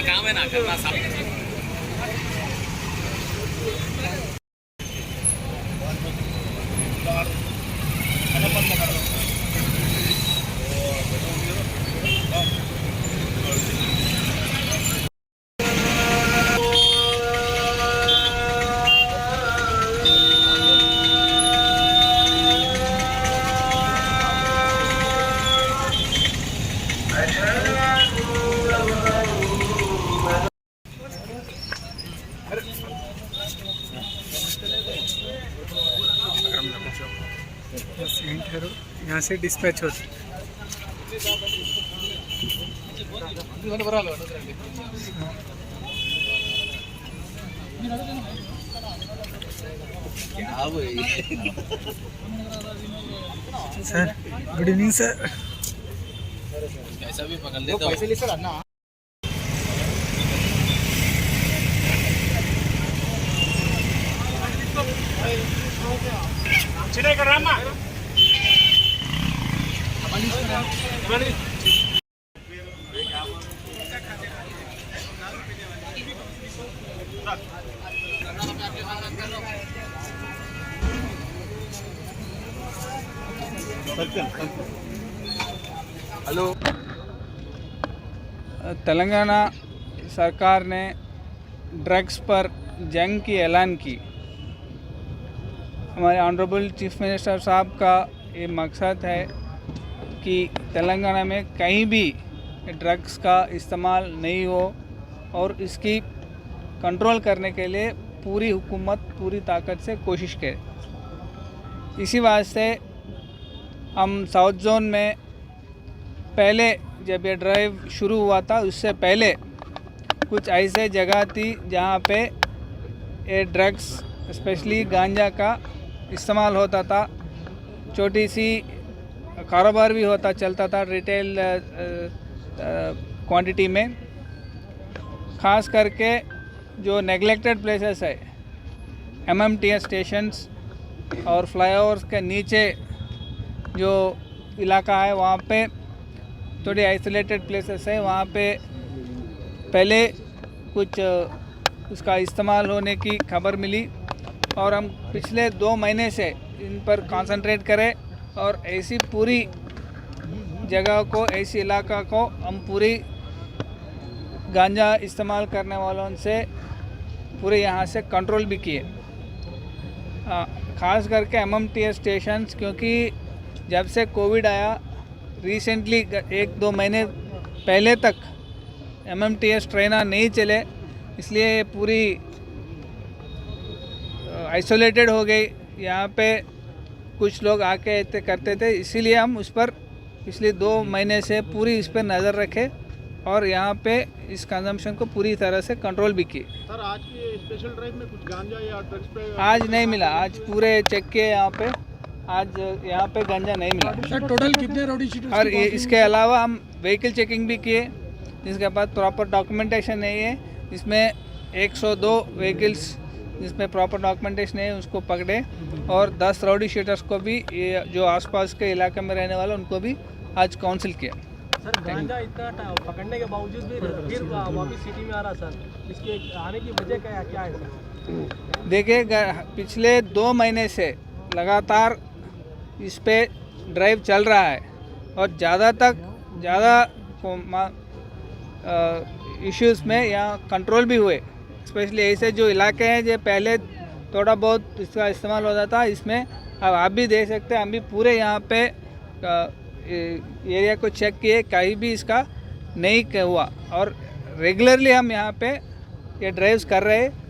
काम है ना करना सामने। यहाँ से डिस्पैच होती सर। Good evening sir. ऐसा भी पकड़ लेते हो। पैसे ले सर ना। चिड़े कर रामा हेलो। तेलंगाना सरकार ने ड्रग्स पर जंग की ऐलान की। हमारे ऑनरेबल चीफ मिनिस्टर साहब का ये मकसद है कि तेलंगाना में कहीं भी ड्रग्स का इस्तेमाल नहीं हो और इसकी कंट्रोल करने के लिए पूरी हुकूमत पूरी ताकत से कोशिश करे। इसी वास्ते हम साउथ जोन में पहले जब ये ड्राइव शुरू हुआ था उससे पहले कुछ ऐसे जगह थी जहाँ पे ये ड्रग्स स्पेशली गांजा का इस्तेमाल होता था। छोटी सी कारोबार भी होता चलता था रिटेल क्वांटिटी में। ख़ास करके जो नेग्लेक्टेड प्लेसेस है MMTS स्टेशंस और फ्लाईओवर्स के नीचे जो इलाका है वहाँ पे थोड़ी आइसोलेटेड प्लेसेस है। वहाँ पे पहले कुछ उसका इस्तेमाल होने की खबर मिली और हम पिछले 2 महीने से इन पर कंसंट्रेट करें और ऐसी पूरी जगह को ऐसी इलाका को हम पूरी गांजा इस्तेमाल करने वालों से पूरे यहाँ से कंट्रोल भी किए। ख़ास करके MMTS स्टेशंस, क्योंकि जब से कोविड आया रिसेंटली 1-2 महीने पहले तक MMTS ट्रेन नहीं चले, इसलिए पूरी आइसोलेटेड हो गई। यहाँ पे कुछ लोग आके ऐसे करते थे, इसीलिए हम उस पर पिछले 2 महीने से पूरी इस पर नज़र रखें और यहाँ पे इस कंजम्पशन को पूरी तरह से कंट्रोल भी किए। सर आज की स्पेशल ड्राइव में कुछ गांजा या ड्रग्स पे आज नहीं मिला। आज पूरे चेक किए यहाँ पे, आज यहाँ पे गांजा नहीं मिला। सर टोटल कितने रोडी शीटर्स और इसके अलावा हम व्हीकल चेकिंग भी किए जिसके बाद प्रॉपर डॉक्यूमेंटेशन नहीं है। इसमें 102 व्हीकल्स जिसमें प्रॉपर डॉक्यूमेंटेशन है उसको पकड़े और 10 राउडी शीटर्स को भी, ये जो आसपास के इलाके में रहने वाले उनको भी आज काउंसिल किया। सर गांजा इतना पकड़ने के बावजूद भी फिर वापस सिटी में आ रहा सर, इसके आने की वजह क्या है सर? देखिए पिछले 2 महीने से लगातार इस पे ड्राइव चल रहा है और ज़्यादा इश्यूज़ में यहाँ कंट्रोल भी हुए। स्पेशली ऐसे जो इलाके हैं जो पहले थोड़ा बहुत इसका इस्तेमाल होता था, इसमें अब आप भी देख सकते हैं हम भी पूरे यहाँ पे एरिया को चेक किए, कहीं भी इसका नहीं हुआ और रेगुलरली हम यहाँ पे ये ड्राइव्स कर रहे हैं।